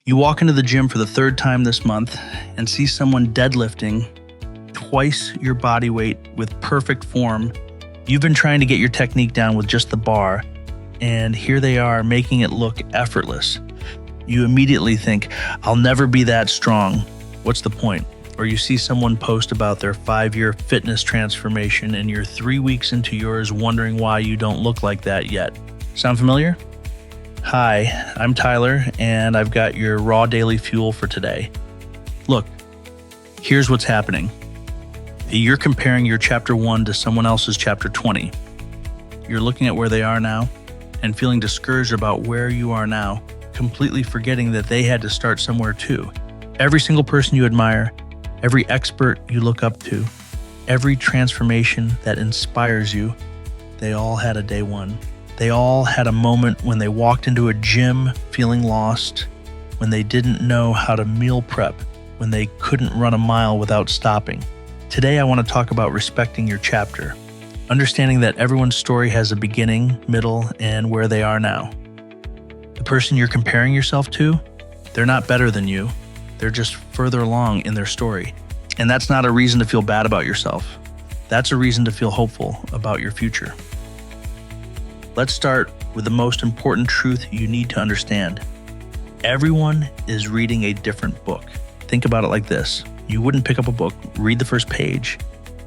You walk into the gym for the third time this month and see someone deadlifting twice your body weight with perfect form. You've been trying to get your technique down with just the bar, and here they are making it look effortless. You immediately think, I'll never be that strong. What's the point? Or you see someone post about their 5-year fitness transformation and you're 3 weeks into yours wondering why you don't look like that yet. Sound familiar? Hi, I'm Tyler, and I've got your raw daily fuel for today. Look, here's what's happening. You're comparing your chapter 1 to someone else's chapter 20. You're looking at where they are now and feeling discouraged about where you are now, completely forgetting that they had to start somewhere too. Every single person you admire, every expert you look up to, every transformation that inspires you, they all had a day one. They all had a moment when they walked into a gym feeling lost, when they didn't know how to meal prep, when they couldn't run a mile without stopping. Today, I want to talk about respecting your chapter, understanding that everyone's story has a beginning, middle, and where they are now. The person you're comparing yourself to, they're not better than you. They're just further along in their story. And that's not a reason to feel bad about yourself. That's a reason to feel hopeful about your future. Let's start with the most important truth you need to understand. Everyone is reading a different book. Think about it like this. You wouldn't pick up a book, read the first page,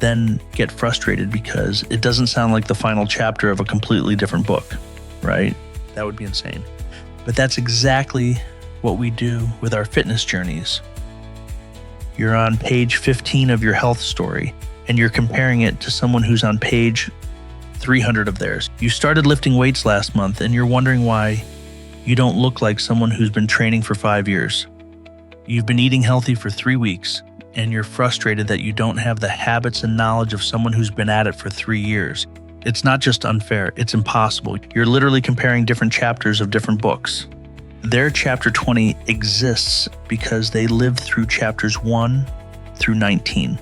then get frustrated because it doesn't sound like the final chapter of a completely different book, right? That would be insane. But that's exactly what we do with our fitness journeys. You're on page 15 of your health story, and you're comparing it to someone who's on page 300 of theirs. You started lifting weights last month, and you're wondering why you don't look like someone who's been training for 5 years. You've been eating healthy for 3 weeks, and you're frustrated that you don't have the habits and knowledge of someone who's been at it for 3 years. It's not just unfair, it's impossible. You're literally comparing different chapters of different books. Their chapter 20 exists because they lived through chapters 1 through 19.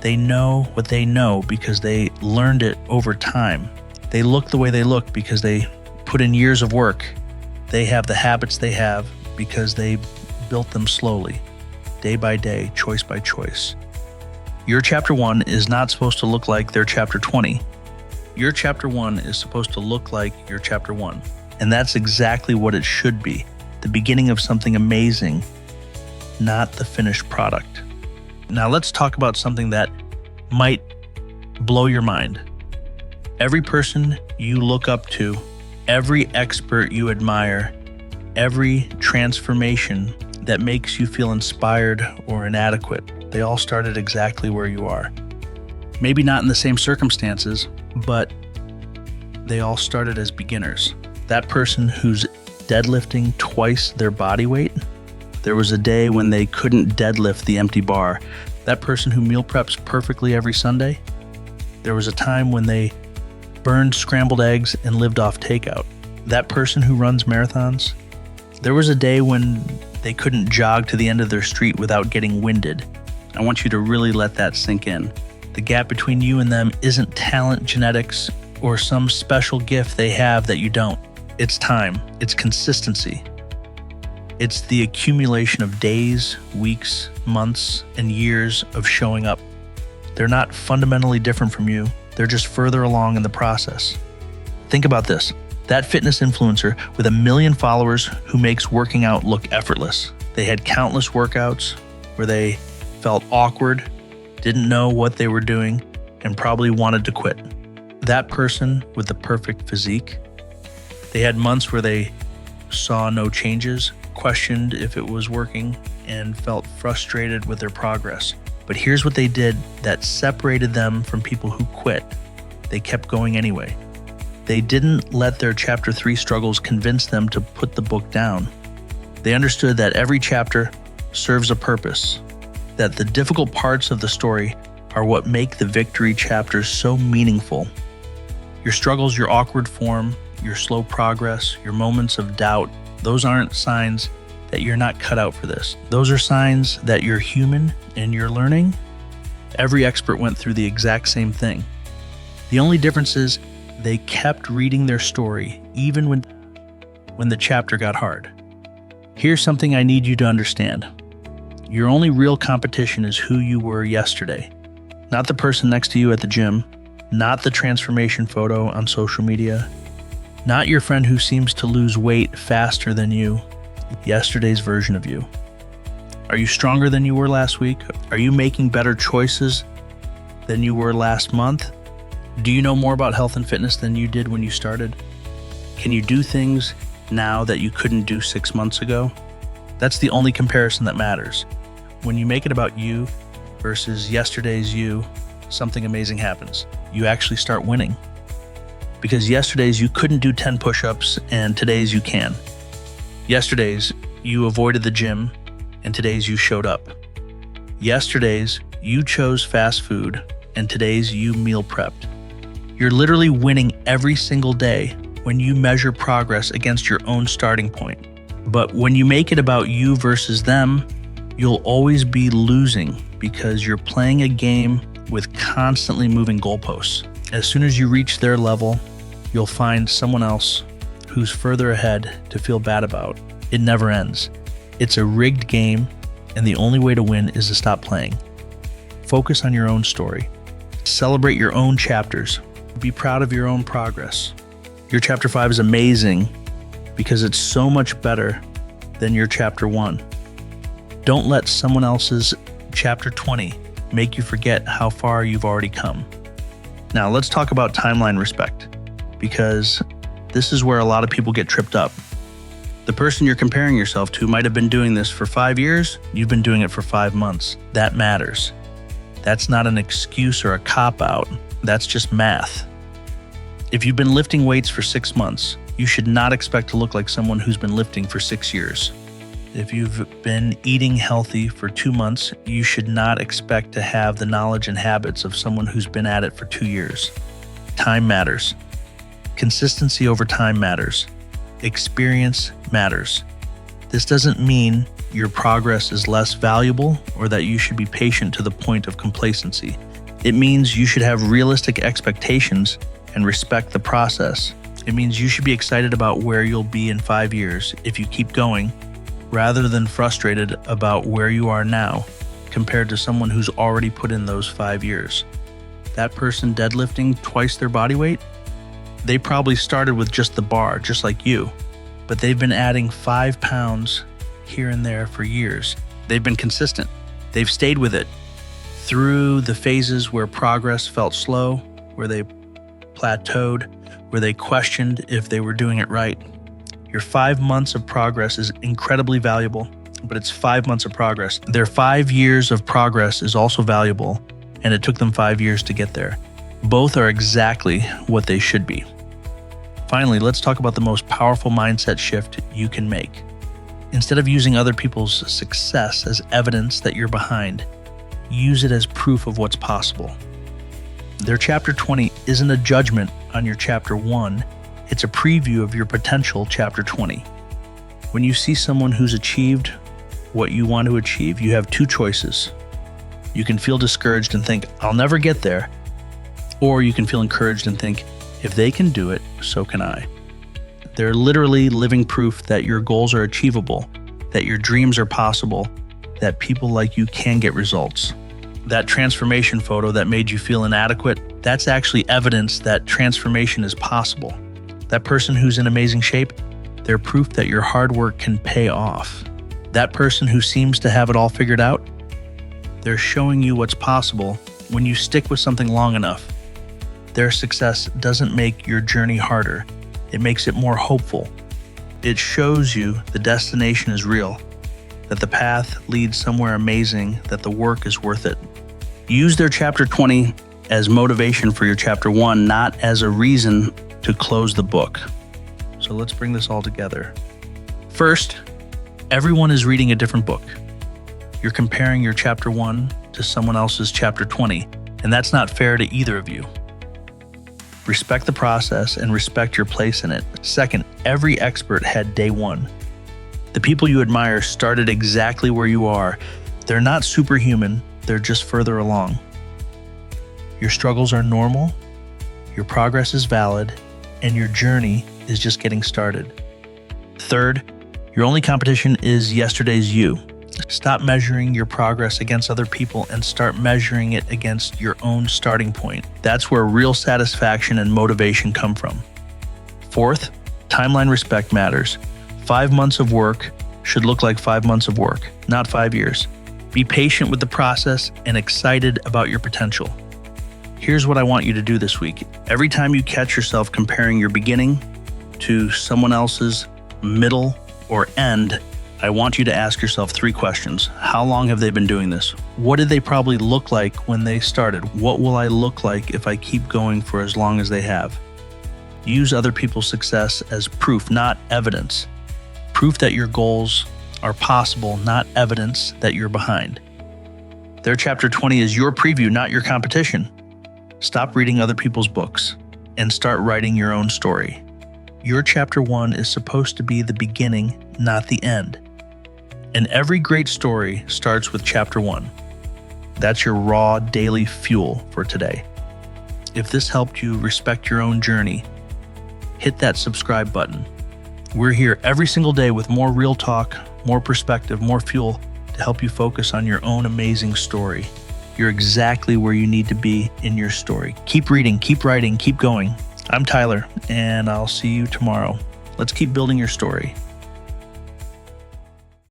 They know what they know because they learned it over time. They look the way they look because they put in years of work. They have the habits they have because they built them slowly, day by day, choice by choice. Your chapter 1 is not supposed to look like their chapter 20. Your chapter 1 is supposed to look like your chapter 1. And that's exactly what it should be, the beginning of something amazing, not the finished product. Now let's talk about something that might blow your mind. Every person you look up to, every expert you admire, every transformation that makes you feel inspired or inadequate, they all started exactly where you are. Maybe not in the same circumstances, but they all started as beginners. That person who's deadlifting twice their body weight, there was a day when they couldn't deadlift the empty bar. That person who meal preps perfectly every Sunday, there was a time when they burned scrambled eggs and lived off takeout. That person who runs marathons, there was a day when they couldn't jog to the end of their street without getting winded. I want you to really let that sink in. The gap between you and them isn't talent, genetics, or some special gift they have that you don't. It's time, it's consistency. It's the accumulation of days, weeks, months, and years of showing up. They're not fundamentally different from you. They're just further along in the process. Think about this. That fitness influencer with 1 million followers who makes working out look effortless. They had countless workouts where they felt awkward, didn't know what they were doing, and probably wanted to quit. That person with the perfect physique, they had months where they saw no changes, questioned if it was working, and felt frustrated with their progress. But here's what they did that separated them from people who quit. They kept going anyway. They didn't let their chapter 3 struggles convince them to put the book down. They understood that every chapter serves a purpose, that the difficult parts of the story are what make the victory chapters so meaningful. Your struggles, your awkward form, your slow progress, your moments of doubt, those aren't signs that you're not cut out for this. Those are signs that you're human and you're learning. Every expert went through the exact same thing. The only difference is they kept reading their story even when the chapter got hard. Here's something I need you to understand. Your only real competition is who you were yesterday. Not the person next to you at the gym, not the transformation photo on social media, not your friend who seems to lose weight faster than you, yesterday's version of you. Are you stronger than you were last week? Are you making better choices than you were last month? Do you know more about health and fitness than you did when you started? Can you do things now that you couldn't do 6 months ago? That's the only comparison that matters. When you make it about you versus yesterday's you, something amazing happens. You actually start winning. Because yesterday's you couldn't do 10 push-ups and today's you can. Yesterday's you avoided the gym and today's you showed up. Yesterday's you chose fast food and today's you meal prepped. You're literally winning every single day when you measure progress against your own starting point. But when you make it about you versus them, you'll always be losing because you're playing a game with constantly moving goalposts. As soon as you reach their level, you'll find someone else who's further ahead to feel bad about. It never ends. It's a rigged game, and the only way to win is to stop playing. Focus on your own story. Celebrate your own chapters. Be proud of your own progress. Your chapter 5 is amazing because it's so much better than your chapter 1. Don't let someone else's chapter 20 make you forget how far you've already come. Now let's talk about timeline respect, because this is where a lot of people get tripped up. The person you're comparing yourself to might have been doing this for 5 years. You've been doing it for 5 months. That matters. That's not an excuse or a cop-out. That's just math. If you've been lifting weights for 6 months, you should not expect to look like someone who's been lifting for 6 years. If you've been eating healthy for 2 months, you should not expect to have the knowledge and habits of someone who's been at it for 2 years. Time matters. Consistency over time matters. Experience matters. This doesn't mean your progress is less valuable or that you should be patient to the point of complacency. It means you should have realistic expectations and respect the process. It means you should be excited about where you'll be in 5 years if you keep going, rather than frustrated about where you are now compared to someone who's already put in those 5 years. That person deadlifting twice their body weight, they probably started with just the bar, just like you, but they've been adding 5 pounds here and there for years. They've been consistent. They've stayed with it through the phases where progress felt slow, where they plateaued, where they questioned if they were doing it right. Your 5 months of progress is incredibly valuable, but it's 5 months of progress. Their 5 years of progress is also valuable, and it took them 5 years to get there. Both are exactly what they should be. Finally, let's talk about the most powerful mindset shift you can make. Instead of using other people's success as evidence that you're behind, use it as proof of what's possible. Their chapter 20 isn't a judgment on your chapter 1, it's a preview of your potential chapter 20. When you see someone who's achieved what you want to achieve, you have 2 choices. You can feel discouraged and think, I'll never get there. Or you can feel encouraged and think, if they can do it, so can I. They're literally living proof that your goals are achievable, that your dreams are possible, that people like you can get results. That transformation photo that made you feel inadequate, that's actually evidence that transformation is possible. That person who's in amazing shape, they're proof that your hard work can pay off. That person who seems to have it all figured out, they're showing you what's possible when you stick with something long enough. Their success doesn't make your journey harder. It makes it more hopeful. It shows you the destination is real, that the path leads somewhere amazing, that the work is worth it. Use their chapter 20 as motivation for your chapter 1, not as a reason to close the book. So let's bring this all together. First, everyone is reading a different book. You're comparing your chapter 1 to someone else's chapter 20, and that's not fair to either of you. Respect the process and respect your place in it. Second, every expert had day 1. The people you admire started exactly where you are. They're not superhuman, they're just further along. Your struggles are normal, your progress is valid, and your journey is just getting started. Third, Your only competition is yesterday's you. Stop measuring your progress against other people and start measuring it against your own starting point. That's where real satisfaction and motivation come from. Fourth, timeline respect matters. 5 months of work should look like 5 months of work, not 5 years. Be patient with the process and excited about your potential. Here's what I want you to do this week. Every time you catch yourself comparing your beginning to someone else's middle or end, I want you to ask yourself 3 questions. How long have they been doing this? What did they probably look like when they started? What will I look like if I keep going for as long as they have? Use other people's success as proof, not evidence. Proof that your goals are possible, not evidence that you're behind. Their chapter 20 is your preview, not your competition. Stop reading other people's books and start writing your own story. Your chapter 1 is supposed to be the beginning, not the end. And every great story starts with chapter 1. That's your raw daily fuel for today. If this helped you respect your own journey, hit that subscribe button. We're here every single day with more real talk, more perspective, more fuel to help you focus on your own amazing story. You're exactly where you need to be in your story. Keep reading, keep writing, keep going. I'm Tyler, and I'll see you tomorrow. Let's keep building your story.